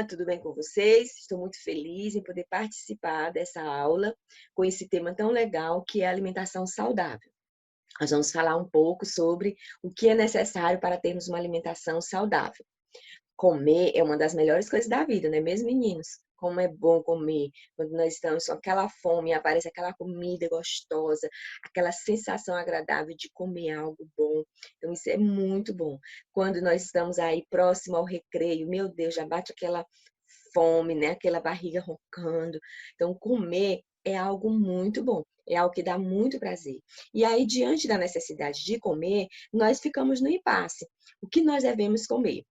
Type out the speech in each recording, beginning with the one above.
Tudo bem com vocês? Estou muito feliz em poder participar dessa aula com esse tema tão legal que é a alimentação saudável. Nós vamos falar um pouco sobre o que é necessário para termos uma alimentação saudável. Comer é uma das melhores coisas da vida, não é mesmo, meninos? Como é bom comer, quando nós estamos com aquela fome e aparece aquela comida gostosa, aquela sensação agradável de comer algo bom. Então, isso é muito bom. Quando nós estamos aí próximo ao recreio, meu Deus, já bate aquela fome, né? Aquela barriga roncando. Então, comer é algo muito bom, é algo que dá muito prazer. E aí, diante da necessidade de comer, nós ficamos no impasse. O que nós devemos comer?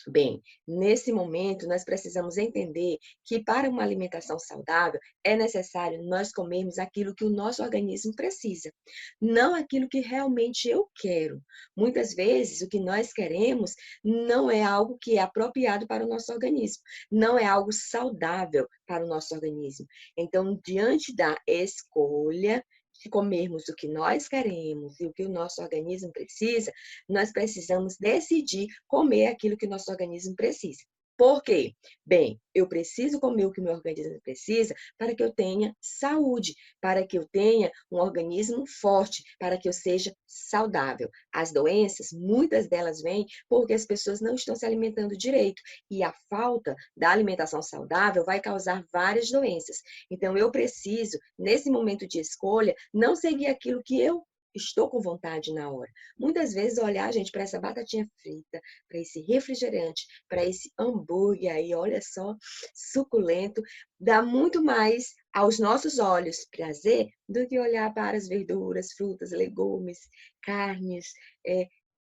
Bem, nesse momento nós precisamos entender que para uma alimentação saudável é necessário nós comermos aquilo que o nosso organismo precisa, não aquilo que realmente eu quero. Muitas vezes o que nós queremos não é algo que é apropriado para o nosso organismo, não é algo saudável para o nosso organismo. Então, diante da escolha de comermos o que nós queremos e o que o nosso organismo precisa, nós precisamos decidir comer aquilo que o nosso organismo precisa. Por quê? Bem, eu preciso comer o que o meu organismo precisa para que eu tenha saúde, para que eu tenha um organismo forte, para que eu seja saudável. As doenças, muitas delas vêm porque as pessoas não estão se alimentando direito e a falta da alimentação saudável vai causar várias doenças. Então, eu preciso, nesse momento de escolha, não seguir aquilo que eu estou com vontade na hora. Muitas vezes olhar, gente, para essa batatinha frita, para esse refrigerante, para esse hambúrguer aí, olha só, suculento, dá muito mais aos nossos olhos prazer do que olhar para as verduras, frutas, legumes, carnes,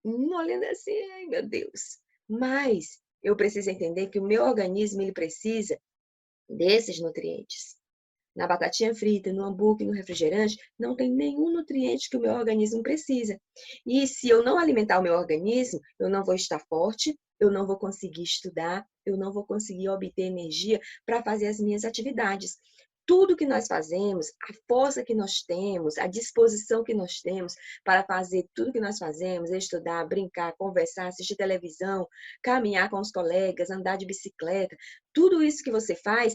olhando assim, ai meu Deus. Mas eu preciso entender que o meu organismo ele precisa desses nutrientes. Na batatinha frita, no hambúrguer, no refrigerante, não tem nenhum nutriente que o meu organismo precisa. E se eu não alimentar o meu organismo, eu não vou estar forte, eu não vou conseguir estudar, eu não vou conseguir obter energia para fazer as minhas atividades. Tudo que nós fazemos, a força que nós temos, a disposição que nós temos para fazer tudo que nós fazemos, estudar, brincar, conversar, assistir televisão, caminhar com os colegas, andar de bicicleta, tudo isso que você faz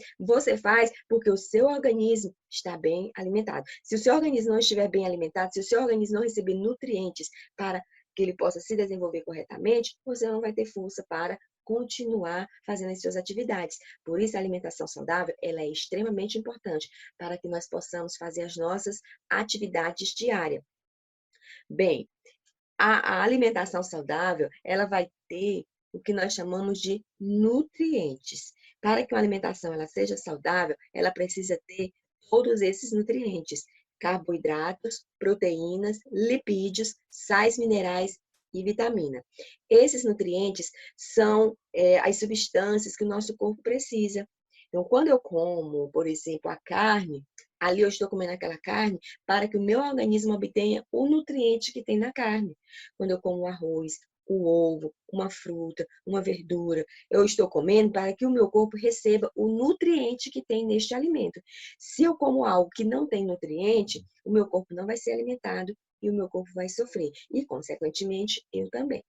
porque o seu organismo está bem alimentado. Se o seu organismo não estiver bem alimentado, se o seu organismo não receber nutrientes para que ele possa se desenvolver corretamente, você não vai ter força para continuar fazendo as suas atividades. Por isso, a alimentação saudável ela é extremamente importante para que nós possamos fazer as nossas atividades diárias. Bem, a alimentação saudável, ela vai ter o que nós chamamos de nutrientes. Para que uma alimentação ela seja saudável, ela precisa ter todos esses nutrientes: carboidratos, proteínas, lipídios, sais minerais e vitamina. Esses nutrientes são as substâncias que o nosso corpo precisa. Então, quando eu como, por exemplo, a carne, ali eu estou comendo aquela carne para que o meu organismo obtenha o nutriente que tem na carne. Quando eu como o arroz, o ovo, uma fruta, uma verdura, eu estou comendo para que o meu corpo receba o nutriente que tem neste alimento. Se eu como algo que não tem nutriente, o meu corpo não vai ser alimentado e o meu corpo vai sofrer. E, consequentemente, eu também.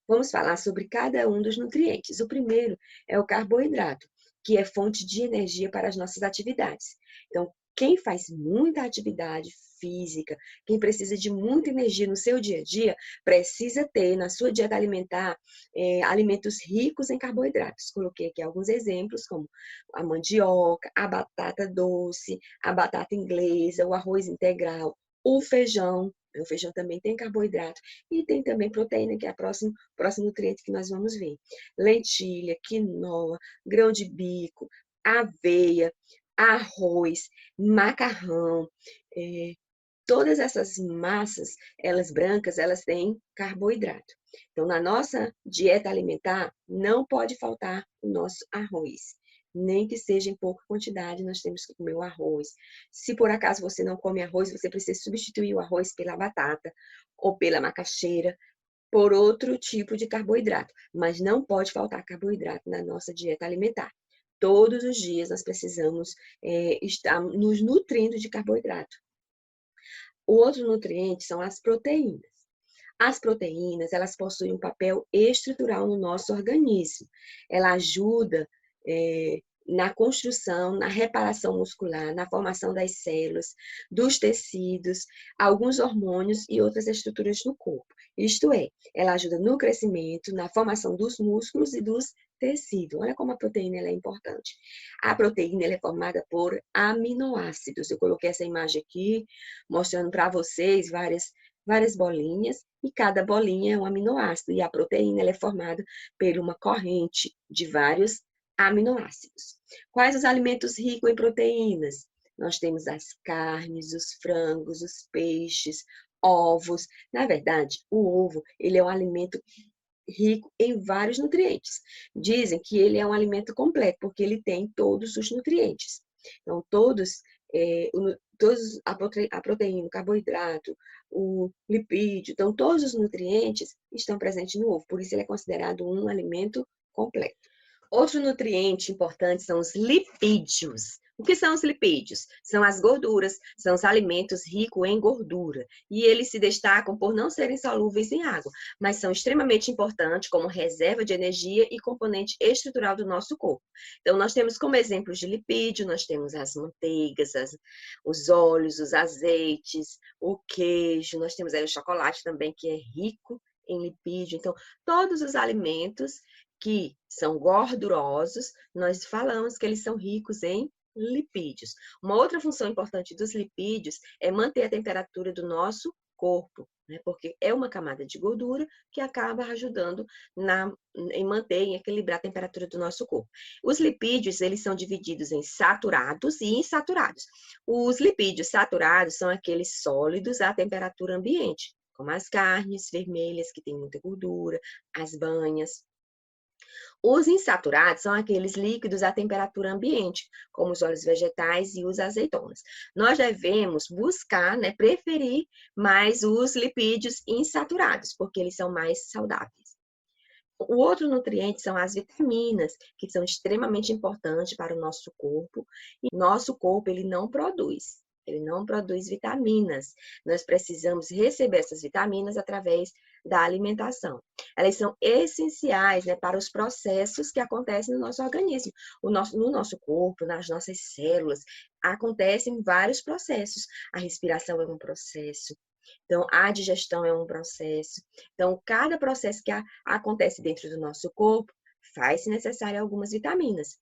Vamos falar sobre cada um dos nutrientes. O primeiro é o carboidrato, que é fonte de energia para as nossas atividades. Então, quem faz muita atividade física, quem precisa de muita energia no seu dia a dia, precisa ter na sua dieta alimentar alimentos ricos em carboidratos. Coloquei aqui alguns exemplos, como a mandioca, a batata doce, a batata inglesa, o arroz integral, o feijão. O feijão também tem carboidrato e tem também proteína, que é o próximo nutriente que nós vamos ver. Lentilha, quinoa, grão de bico, aveia, arroz, macarrão, todas essas massas, elas brancas, elas têm carboidrato. Então, na nossa dieta alimentar, não pode faltar o nosso arroz. Nem que seja em pouca quantidade, nós temos que comer o arroz. Se por acaso você não come arroz, você precisa substituir o arroz pela batata ou pela macaxeira, por outro tipo de carboidrato. Mas não pode faltar carboidrato na nossa dieta alimentar. Todos os dias nós precisamos estar nos nutrindo de carboidrato. O outro nutriente são as proteínas. As proteínas, elas possuem um papel estrutural no nosso organismo. Ela ajuda na construção, na reparação muscular, na formação das células, dos tecidos, alguns hormônios e outras estruturas no corpo. Isto é, ela ajuda no crescimento, na formação dos músculos e dos tecidos. Olha como a proteína ela é importante. A proteína ela é formada por aminoácidos. Eu coloquei essa imagem aqui, mostrando para vocês várias bolinhas, e cada bolinha é um aminoácido, e a proteína ela é formada por uma corrente de vários aminoácidos. Quais os alimentos ricos em proteínas? Nós temos as carnes, os frangos, os peixes, ovos. Na verdade, o ovo, ele é um alimento rico em vários nutrientes. Dizem que ele é um alimento completo, porque ele tem todos os nutrientes. Então, a proteína, o carboidrato, o lipídio, então todos os nutrientes estão presentes no ovo, por isso ele é considerado um alimento completo. Outro nutriente importante são os lipídios. O que são os lipídios? São as gorduras, são os alimentos ricos em gordura. E eles se destacam por não serem solúveis em água, mas são extremamente importantes como reserva de energia e componente estrutural do nosso corpo. Então, nós temos como exemplos de lipídio, nós temos as manteigas, os óleos, os azeites, o queijo, nós temos aí o chocolate também, que é rico em lipídio. Então, todos os alimentos que são gordurosos, nós falamos que eles são ricos em lipídios. Uma outra função importante dos lipídios é manter a temperatura do nosso corpo, né? Porque é uma camada de gordura que acaba ajudando em manter, em equilibrar a temperatura do nosso corpo. Os lipídios, eles são divididos em saturados e insaturados. Os lipídios saturados são aqueles sólidos à temperatura ambiente, como as carnes vermelhas, que têm muita gordura, as banhas. Os insaturados são aqueles líquidos à temperatura ambiente, como os óleos vegetais e os azeitonas. Nós devemos buscar, né, preferir mais os lipídios insaturados, porque eles são mais saudáveis. O outro nutriente são as vitaminas, que são extremamente importantes para o nosso corpo. E nosso corpo, ele não produz. Ele não produz vitaminas. Nós precisamos receber essas vitaminas através da alimentação. Elas são essenciais, né, para os processos que acontecem no nosso organismo. No nosso corpo, nas nossas células, acontecem vários processos. A respiração é um processo. Então, a digestão é um processo. Então, cada processo que acontece dentro do nosso corpo faz-se necessário algumas vitaminas.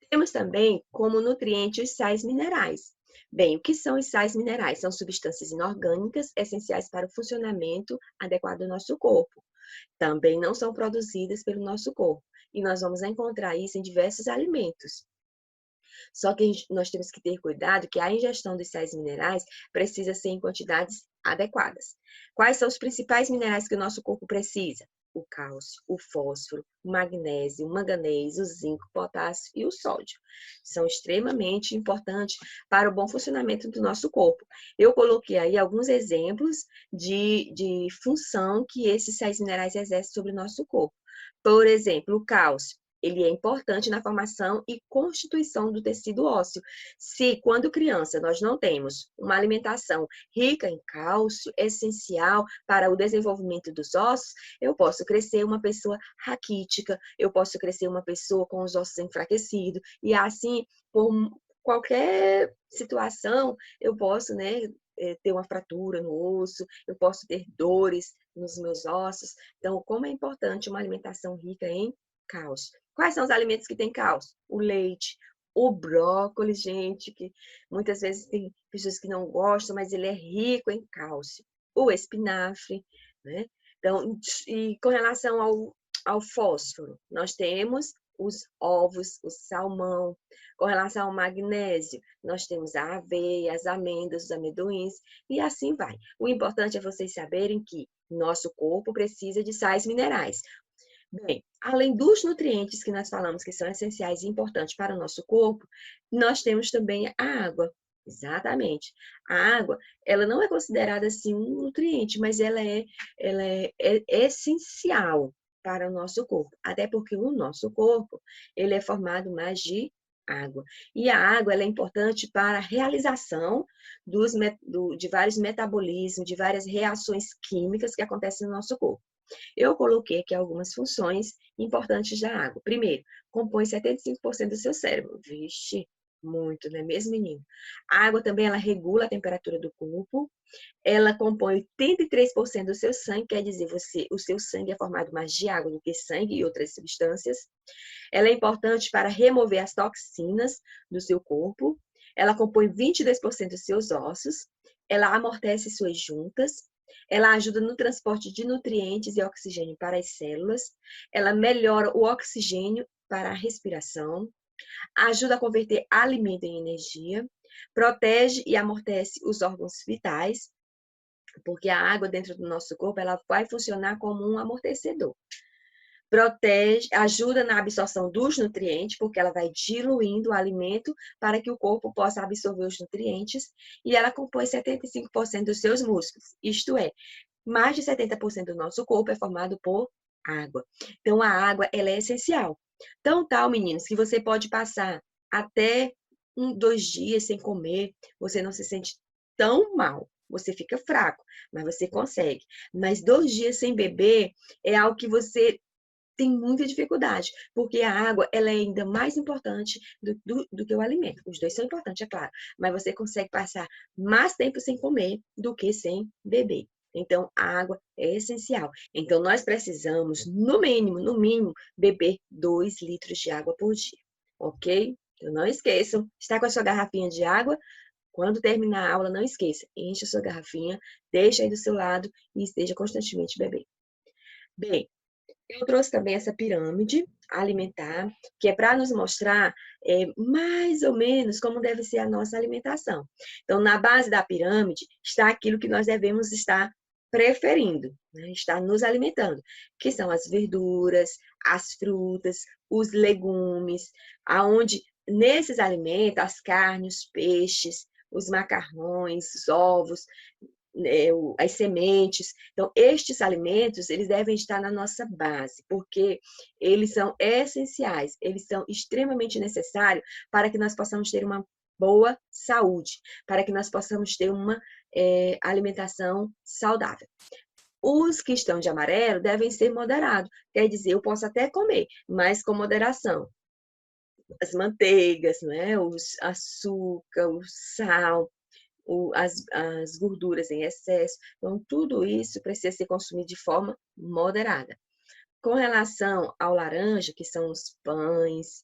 Temos também como nutriente os sais minerais. Bem, o que são os sais minerais? São substâncias inorgânicas essenciais para o funcionamento adequado do nosso corpo. Também não são produzidas pelo nosso corpo. E nós vamos encontrar isso em diversos alimentos. Só que nós temos que ter cuidado que a ingestão dos sais minerais precisa ser em quantidades adequadas. Quais são os principais minerais que o nosso corpo precisa? O cálcio, o fósforo, o magnésio, o manganês, o zinco, o potássio e o sódio. São extremamente importantes para o bom funcionamento do nosso corpo. Eu coloquei aí alguns exemplos de função que esses sais minerais exercem sobre o nosso corpo. Por exemplo, o cálcio. Ele é importante na formação e constituição do tecido ósseo. Se, quando criança, nós não temos uma alimentação rica em cálcio, essencial para o desenvolvimento dos ossos, eu posso crescer uma pessoa raquítica, eu posso crescer uma pessoa com os ossos enfraquecidos, e assim, por qualquer situação, eu posso, né, ter uma fratura no osso, eu posso ter dores nos meus ossos. Então, como é importante uma alimentação rica em cálcio. Quais são os alimentos que têm cálcio? O leite, o brócolis, gente, que muitas vezes tem pessoas que não gostam, mas ele é rico em cálcio. O espinafre, né? Então, e com relação ao fósforo, nós temos os ovos, o salmão. Com relação ao magnésio, nós temos a aveia, as amêndoas, os amendoins, e assim vai. O importante é vocês saberem que nosso corpo precisa de sais minerais. Bem, além dos nutrientes que nós falamos que são essenciais e importantes para o nosso corpo, nós temos também a água. Exatamente. A água, ela não é considerada assim um nutriente, mas ela é essencial para o nosso corpo. Até porque o nosso corpo, ele é formado mais de água. E a água ela é importante para a realização de vários metabolismos, de várias reações químicas que acontecem no nosso corpo. Eu coloquei aqui algumas funções importantes da água. Primeiro, compõe 75% do seu cérebro. Vixe, muito, não é mesmo, menino? A água também ela regula a temperatura do corpo. Ela compõe 83% do seu sangue, quer dizer, o seu sangue é formado mais de água do que sangue e outras substâncias. Ela é importante para remover as toxinas do seu corpo. Ela compõe 22% dos seus ossos. Ela amortece suas juntas. Ela ajuda no transporte de nutrientes e oxigênio para as células. Ela melhora o oxigênio para a respiração. Ajuda a converter alimento em energia. Protege e amortece os órgãos vitais, porque a água dentro do nosso corpo ela vai funcionar como um amortecedor. Protege, ajuda na absorção dos nutrientes, porque ela vai diluindo o alimento para que o corpo possa absorver os nutrientes, e ela compõe 75% dos seus músculos, isto é, mais de 70% do nosso corpo é formado por água. Então, a água, ela é essencial. Então, tal, meninos, que você pode passar até 2 dias sem comer, você não se sente tão mal. Você fica fraco, mas você consegue. Mas 2 dias sem beber é algo que você tem muita dificuldade, porque a água ela é ainda mais importante do que o alimento. Os dois são importantes, é claro, mas você consegue passar mais tempo sem comer do que sem beber. Então, a água é essencial. Então, nós precisamos, no mínimo, beber 2 litros de água por dia, ok? Então, não esqueçam, está com a sua garrafinha de água? Quando terminar a aula, não esqueça, enche a sua garrafinha, deixa aí do seu lado e esteja constantemente bebendo. Bem, eu trouxe também essa pirâmide alimentar, que é para nos mostrar mais ou menos como deve ser a nossa alimentação. Então, na base da pirâmide está aquilo que nós devemos estar preferindo, né? Estar nos alimentando, que são as verduras, as frutas, os legumes, aonde nesses alimentos, as carnes, os peixes, os macarrões, os ovos, as sementes. Então, estes alimentos, eles devem estar na nossa base, porque eles são essenciais, eles são extremamente necessários para que nós possamos ter uma boa saúde, para que nós possamos ter uma alimentação saudável. Os que estão de amarelo devem ser moderados, quer dizer, eu posso até comer, mas com moderação. As manteigas, né? O açúcar, o sal, as gorduras em excesso. Então, tudo isso precisa ser consumido de forma moderada. Com relação ao laranja, que são os pães,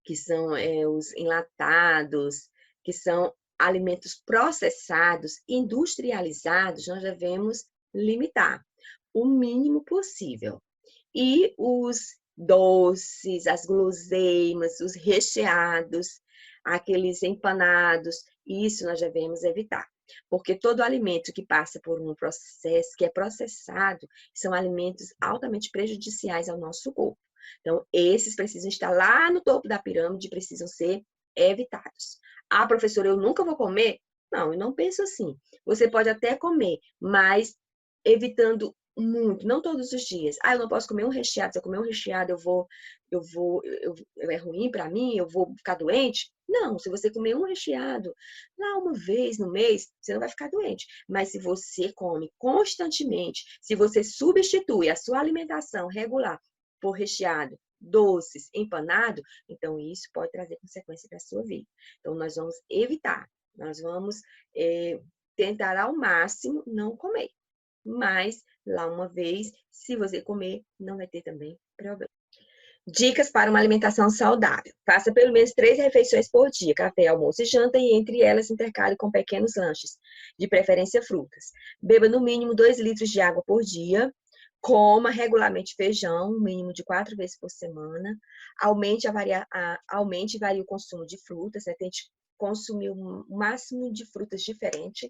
que são os enlatados, que são alimentos processados, industrializados, nós devemos limitar o mínimo possível. E os doces, as guloseimas, os recheados, aqueles empanados, isso nós devemos evitar. Porque todo alimento que passa por um processo, que é processado, são alimentos altamente prejudiciais ao nosso corpo. Então, esses precisam estar lá no topo da pirâmide, precisam ser evitados. Ah, professora, eu nunca vou comer? Não, eu não penso assim. Você pode até comer, mas evitando muito, não todos os dias. Ah, eu não posso comer um recheado. Se eu comer um recheado, é ruim para mim, eu vou ficar doente? Não, se você comer um recheado lá uma vez no mês, você não vai ficar doente. Mas se você come constantemente, se você substitui a sua alimentação regular por recheado, doces, empanado, então isso pode trazer consequência para a sua vida. Então, nós vamos evitar, nós vamos tentar ao máximo não comer. Mas, lá uma vez, se você comer, não vai ter também problema. Dicas para uma alimentação saudável. Faça pelo menos 3 refeições por dia, café, almoço e janta, e entre elas intercale com pequenos lanches, de preferência frutas. Beba no mínimo 2 litros de água por dia. Coma regularmente feijão, um mínimo de 4 vezes por semana. Aumente e varie o consumo de frutas, né? Tente consumir o máximo de frutas diferentes.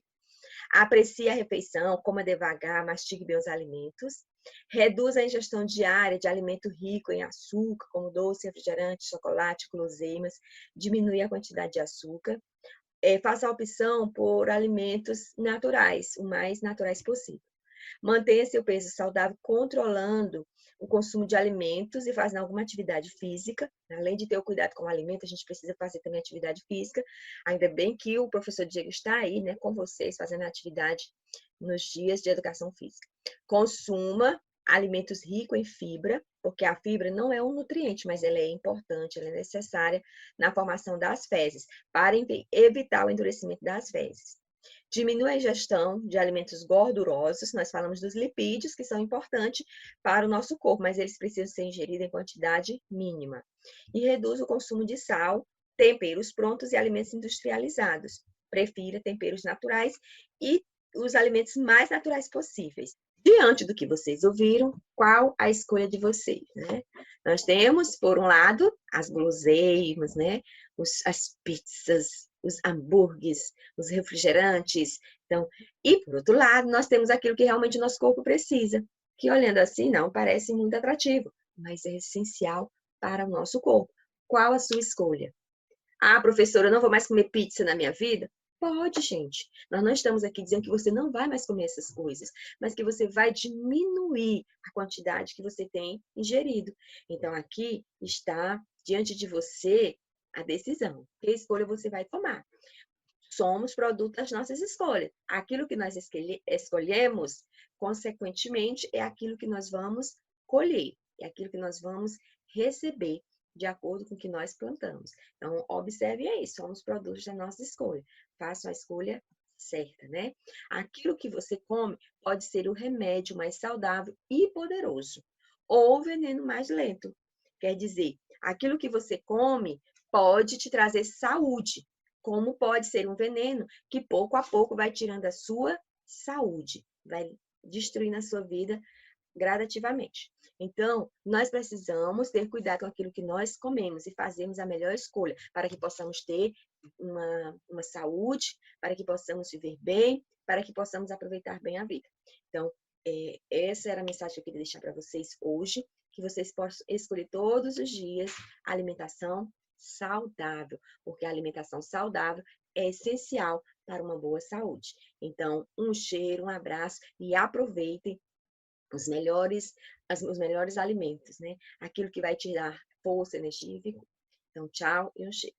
Aprecie a refeição, coma devagar, mastigue bem os alimentos. Reduz a ingestão diária de alimento rico em açúcar, como doce, refrigerante, chocolate, guloseimas. Diminui a quantidade de açúcar. Faça a opção por alimentos naturais, o mais naturais possível. Mantenha seu peso saudável controlando o consumo de alimentos e fazendo alguma atividade física. Além de ter o cuidado com o alimento, a gente precisa fazer também atividade física. Ainda bem que o professor Diego está aí, né, com vocês, fazendo atividade nos dias de educação física. Consuma alimentos ricos em fibra, porque a fibra não é um nutriente, mas ela é importante, ela é necessária na formação das fezes, para evitar o endurecimento das fezes. Diminui a ingestão de alimentos gordurosos, nós falamos dos lipídios, que são importantes para o nosso corpo, mas eles precisam ser ingeridos em quantidade mínima. E reduz o consumo de sal, temperos prontos e alimentos industrializados. Prefira temperos naturais e os alimentos mais naturais possíveis. Diante do que vocês ouviram, qual a escolha de vocês, né? Nós temos, por um lado, as guloseimas, né? As pizzas, os hambúrgueres, os refrigerantes. Então, e por outro lado, nós temos aquilo que realmente o nosso corpo precisa, que olhando assim não parece muito atrativo, mas é essencial para o nosso corpo. Qual a sua escolha? Ah, professora, eu não vou mais comer pizza na minha vida? Pode, gente. Nós não estamos aqui dizendo que você não vai mais comer essas coisas, mas que você vai diminuir a quantidade que você tem ingerido. Então, aqui está diante de você a decisão. Que escolha você vai tomar? Somos produto das nossas escolhas. Aquilo que nós escolhemos, consequentemente, é aquilo que nós vamos colher, é aquilo que nós vamos receber de acordo com o que nós plantamos. Então, observe aí, somos produtos da nossa escolha. Faça a escolha certa, né? Aquilo que você come pode ser o remédio mais saudável e poderoso, ou o veneno mais lento. Quer dizer, aquilo que você come pode te trazer saúde, como pode ser um veneno que pouco a pouco vai tirando a sua saúde, vai destruindo a sua vida gradativamente. Então, nós precisamos ter cuidado com aquilo que nós comemos e fazermos a melhor escolha para que possamos ter uma saúde, para que possamos viver bem, para que possamos aproveitar bem a vida. Então, essa era a mensagem que eu queria deixar para vocês hoje, que vocês possam escolher todos os dias a alimentação saudável, porque a alimentação saudável é essencial para uma boa saúde. Então, um cheiro, um abraço e aproveitem os melhores alimentos, né? Aquilo que vai te dar força, energia e vigor. Então, tchau e um cheiro.